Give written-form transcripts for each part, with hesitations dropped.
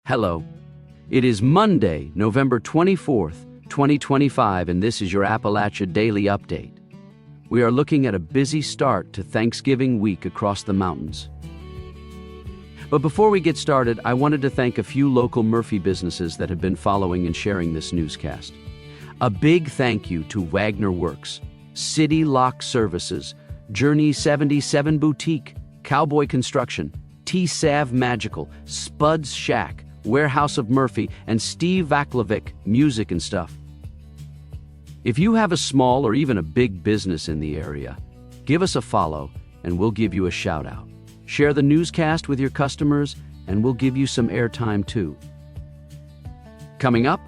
Hello. It is Monday, November 24th, 2025, and this is your Appalachia Daily Update. We are looking at a busy start to Thanksgiving week across the mountains. But before we get started, I wanted to thank a few local Murphy businesses that have been following and sharing this newscast. A big thank you to Wagner Works, City Lock Services, Journey 77 Boutique, Cowboy Construction, T-Sav Magical, Spud's Shack, Warehouse of Murphy, and Steve Vaklovic, Music and Stuff. If you have a small or even a big business in the area, give us a follow and we'll give you a shout out. Share the newscast with your customers and we'll give you some airtime too. Coming up,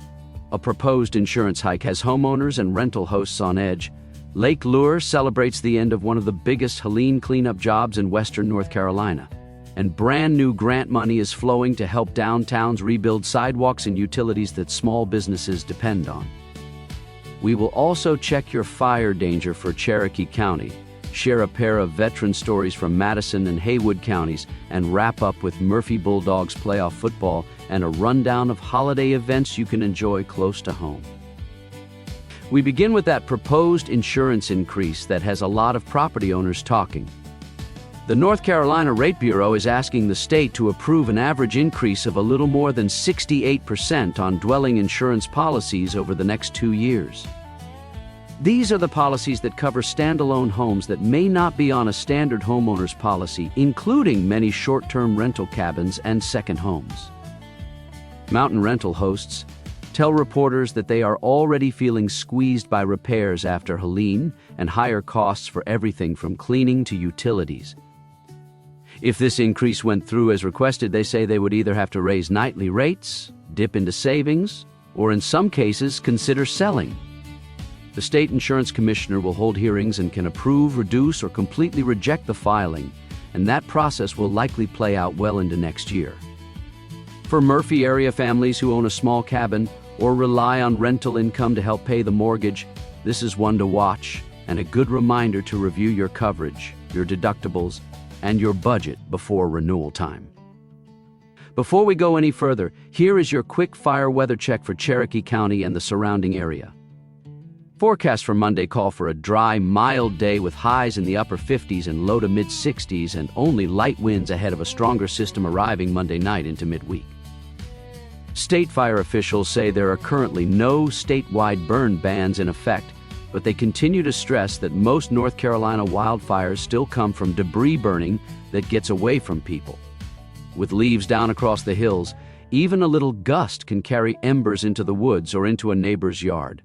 a proposed insurance hike has homeowners and rental hosts on edge. Lake Lure celebrates the end of one of the biggest Helene cleanup jobs in western North Carolina. And brand new grant money is flowing to help downtowns rebuild sidewalks and utilities that small businesses depend on. We will also check your fire danger for Cherokee County, share a pair of veteran stories from Madison and Haywood counties, and wrap up with Murphy Bulldogs playoff football and a rundown of holiday events you can enjoy close to home. We begin with that proposed insurance increase that has a lot of property owners talking. The North Carolina Rate Bureau is asking the state to approve an average increase of a little more than 68% on dwelling insurance policies over the next 2 years. These are the policies that cover standalone homes that may not be on a standard homeowners policy, including many short-term rental cabins and second homes. Mountain rental hosts tell reporters that they are already feeling squeezed by repairs after Helene and higher costs for everything from cleaning to utilities. If this increase went through as requested, they say they would either have to raise nightly rates, dip into savings, or in some cases consider selling. The state insurance commissioner will hold hearings and can approve, reduce, or completely reject the filing, and that process will likely play out well into next year. For Murphy area families who own a small cabin or rely on rental income to help pay the mortgage, this is one to watch and a good reminder to review your coverage, your deductibles, and your budget before renewal time. Before we go any further, here is your quick fire weather check for Cherokee County and the surrounding area. Forecasts for Monday call for a dry, mild day with highs in the upper 50s and low to mid 60s and only light winds ahead of a stronger system arriving Monday night into midweek. State fire officials say there are currently no statewide burn bans in effect, but they continue to stress that most North Carolina wildfires still come from debris burning that gets away from people. With leaves down across the hills, even a little gust can carry embers into the woods or into a neighbor's yard.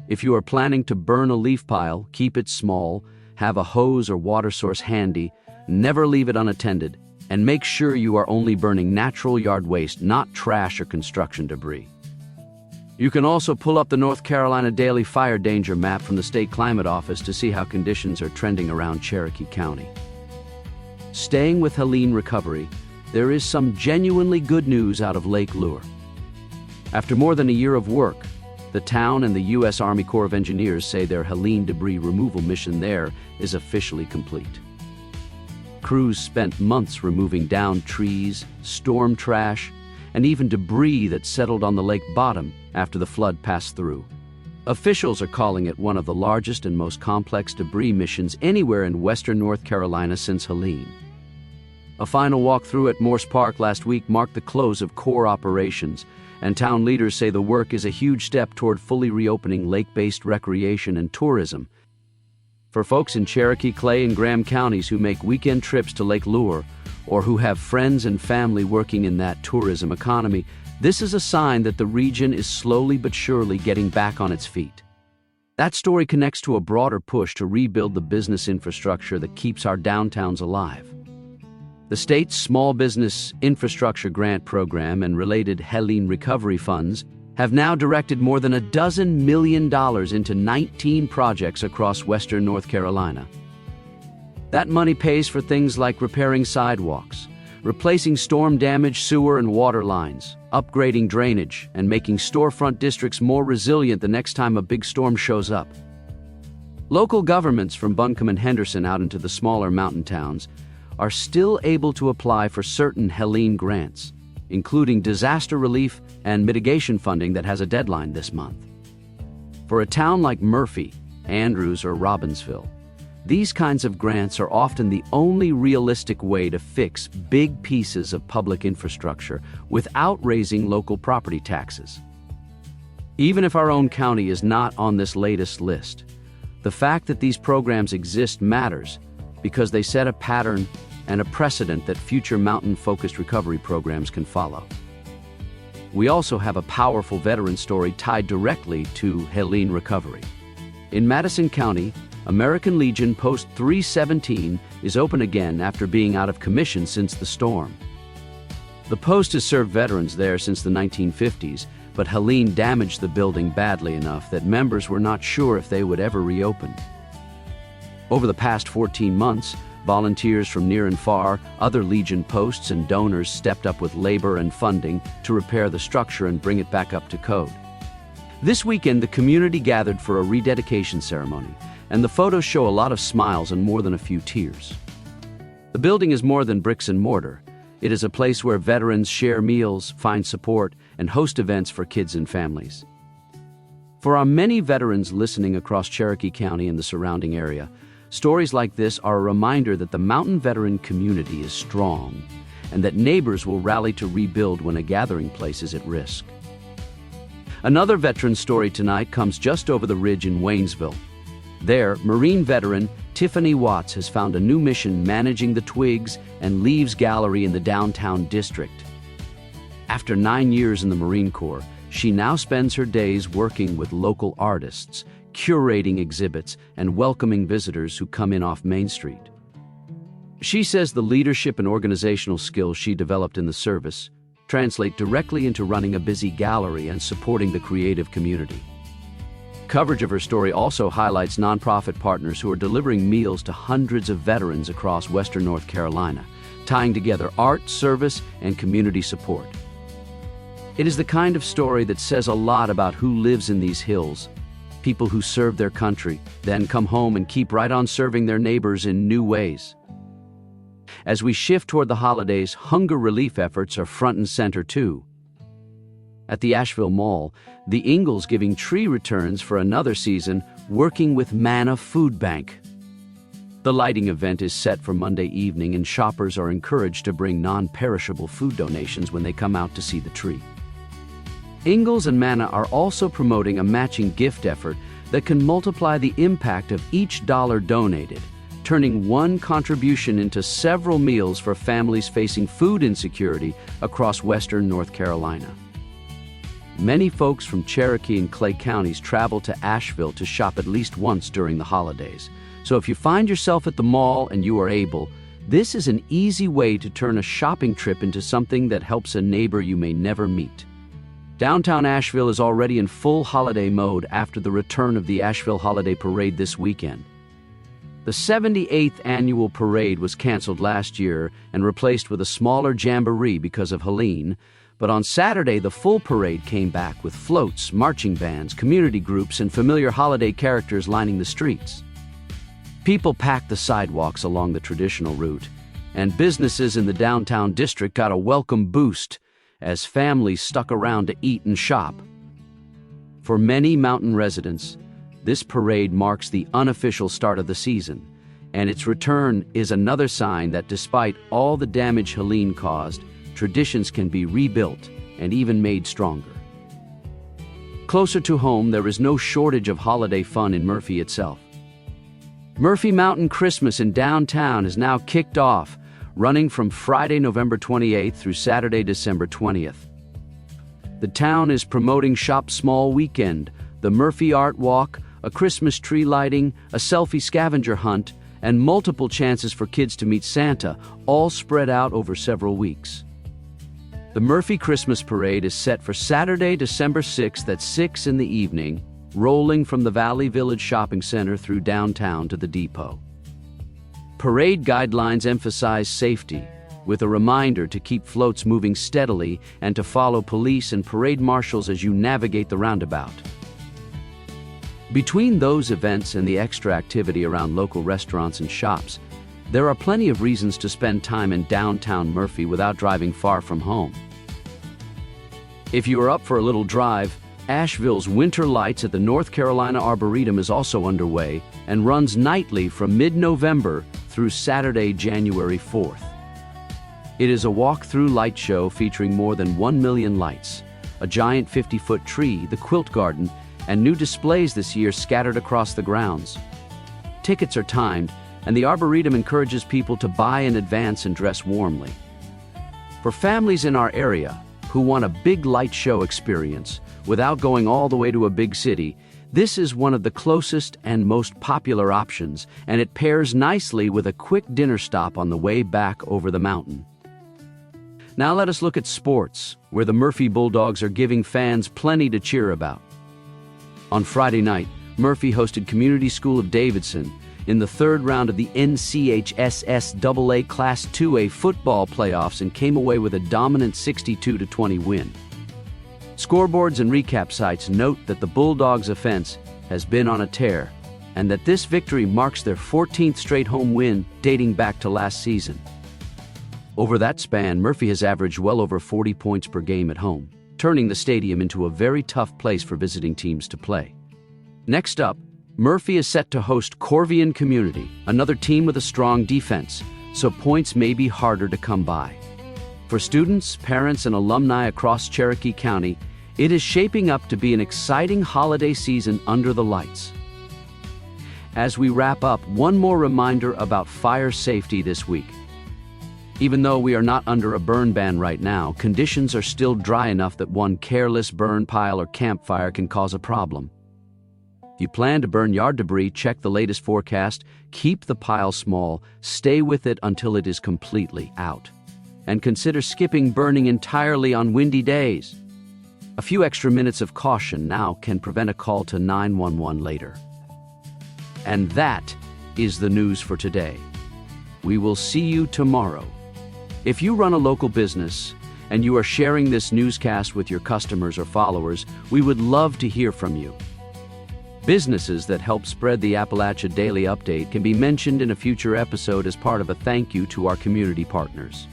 If you are planning to burn a leaf pile, keep it small, have a hose or water source handy, never leave it unattended, and make sure you are only burning natural yard waste, not trash or construction debris. You can also pull up the North Carolina Daily Fire Danger Map from the State Climate Office to see how conditions are trending around Cherokee County. Staying with Helene recovery, there is some genuinely good news out of Lake Lure. After more than a year of work, the town and the U.S. Army Corps of Engineers say their Helene debris removal mission there is officially complete. Crews spent months removing downed trees, storm trash, and even debris that settled on the lake bottom after the flood passed through. Officials are calling it one of the largest and most complex debris missions anywhere in western North Carolina since Helene. A final walkthrough at Morse Park last week marked the close of core operations, and town leaders say the work is a huge step toward fully reopening lake-based recreation and tourism. For folks in Cherokee, Clay, and Graham counties who make weekend trips to Lake Lure, or who have friends and family working in that tourism economy, this is a sign that the region is slowly but surely getting back on its feet. That story connects to a broader push to rebuild the business infrastructure that keeps our downtowns alive. The state's Small Business Infrastructure Grant Program and related Helene recovery funds have now directed more than $12 million into 19 projects across western North Carolina. That money pays for things like repairing sidewalks, replacing storm-damaged sewer and water lines, upgrading drainage, and making storefront districts more resilient the next time a big storm shows up. Local governments from Buncombe and Henderson out into the smaller mountain towns are still able to apply for certain Helene grants, including disaster relief and mitigation funding that has a deadline this month. For a town like Murphy, Andrews, or Robbinsville, these kinds of grants are often the only realistic way to fix big pieces of public infrastructure without raising local property taxes. Even if our own county is not on this latest list, the fact that these programs exist matters because they set a pattern and a precedent that future mountain-focused recovery programs can follow. We also have a powerful veteran story tied directly to Helene recovery. In Madison County, American Legion Post 317 is open again after being out of commission since the storm. The post has served veterans there since the 1950s, but Helene damaged the building badly enough that members were not sure if they would ever reopen. Over the past 14 months, volunteers from near and far, other Legion posts and donors stepped up with labor and funding to repair the structure and bring it back up to code. This weekend, the community gathered for a rededication ceremony, and the photos show a lot of smiles and more than a few tears. The building is more than bricks and mortar. It is a place where veterans share meals, find support, and host events for kids and families. For our many veterans listening across Cherokee County and the surrounding area, stories like this are a reminder that the mountain veteran community is strong and that neighbors will rally to rebuild when a gathering place is at risk. Another veteran story tonight comes just over the ridge in Waynesville. There, Marine veteran Tiffany Watts has found a new mission managing the Twigs and Leaves Gallery in the downtown district. After 9 years in the Marine Corps, she now spends her days working with local artists, curating exhibits, and welcoming visitors who come in off Main Street. She says the leadership and organizational skills she developed in the service translate directly into running a busy gallery and supporting the creative community. Coverage of her story also highlights nonprofit partners who are delivering meals to hundreds of veterans across Western North Carolina, tying together art, service, and community support. It is the kind of story that says a lot about who lives in these hills, people who serve their country, then come home and keep right on serving their neighbors in new ways. As we shift toward the holidays, hunger relief efforts are front and center too. At the Asheville Mall, the Ingalls giving tree returns for another season, working with Manna Food Bank. The lighting event is set for Monday evening, and shoppers are encouraged to bring non-perishable food donations when they come out to see the tree. Ingalls and Manna are also promoting a matching gift effort that can multiply the impact of each dollar donated, turning one contribution into several meals for families facing food insecurity across Western North Carolina. Many folks from Cherokee and Clay counties travel to Asheville to shop at least once during the holidays. So if you find yourself at the mall and you are able, this is an easy way to turn a shopping trip into something that helps a neighbor you may never meet. Downtown Asheville is already in full holiday mode after the return of the Asheville Holiday Parade this weekend. The 78th annual parade was canceled last year and replaced with a smaller jamboree because of Helene, but on Saturday the full parade came back with floats, marching bands, community groups, and familiar holiday characters lining the streets. People packed the sidewalks along the traditional route, and businesses in the downtown district got a welcome boost as families stuck around to eat and shop. For many mountain residents, this parade marks the unofficial start of the season, and its return is another sign that despite all the damage Helene caused, traditions can be rebuilt and even made stronger. Closer to home, there is no shortage of holiday fun in Murphy itself. Murphy Mountain Christmas in downtown is now kicked off, running from Friday, November 28th through Saturday, December 20th. The town is promoting Shop Small Weekend, the Murphy Art Walk, a Christmas tree lighting, a selfie scavenger hunt, and multiple chances for kids to meet Santa, all spread out over several weeks. The Murphy Christmas Parade is set for Saturday, December 6th at 6 in the evening, rolling from the Valley Village Shopping Center through downtown to the depot. Parade guidelines emphasize safety, with a reminder to keep floats moving steadily and to follow police and parade marshals as you navigate the roundabout. Between those events and the extra activity around local restaurants and shops, there are plenty of reasons to spend time in downtown Murphy without driving far from home. If you are up for a little drive, Asheville's Winter Lights at the North Carolina Arboretum is also underway and runs nightly from mid-November through Saturday, January 4th. It is a walk-through light show featuring more than 1 million lights, a giant 50-foot tree, the quilt garden, and new displays this year scattered across the grounds. Tickets are timed, and the Arboretum encourages people to buy in advance and dress warmly. For families in our area who want a big light show experience without going all the way to a big city, this is one of the closest and most popular options, and it pairs nicely with a quick dinner stop on the way back over the mountain. Now let us look at sports, where the Murphy Bulldogs are giving fans plenty to cheer about. On Friday night, Murphy hosted Community School of Davidson in the third round of the NCHSSAA Class 2A football playoffs and came away with a dominant 62-20 win. Scoreboards and recap sites note that the Bulldogs' offense has been on a tear and that this victory marks their 14th straight home win dating back to last season. Over that span, Murphy has averaged well over 40 points per game at home, turning the stadium into a very tough place for visiting teams to play. Next up, Murphy is set to host Corvian Community, another team with a strong defense, so points may be harder to come by. For students, parents, and alumni across Cherokee County, it is shaping up to be an exciting holiday season under the lights. As we wrap up, one more reminder about fire safety this week. Even though we are not under a burn ban right now, conditions are still dry enough that one careless burn pile or campfire can cause a problem. If you plan to burn yard debris, check the latest forecast, keep the pile small, stay with it until it is completely out, and consider skipping burning entirely on windy days. A few extra minutes of caution now can prevent a call to 911 later. And that is the news for today. We will see you tomorrow. If you run a local business and you are sharing this newscast with your customers or followers, we would love to hear from you. Businesses that help spread the Appalachia Daily Update can be mentioned in a future episode as part of a thank you to our community partners.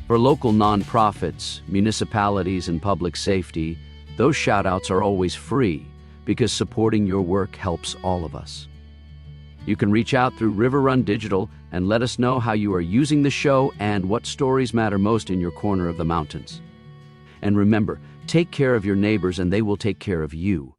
For local nonprofits, municipalities, and public safety, those shout-outs are always free because supporting your work helps all of us. You can reach out through River Run Digital and let us know how you are using the show and what stories matter most in your corner of the mountains. And remember, take care of your neighbors and they will take care of you.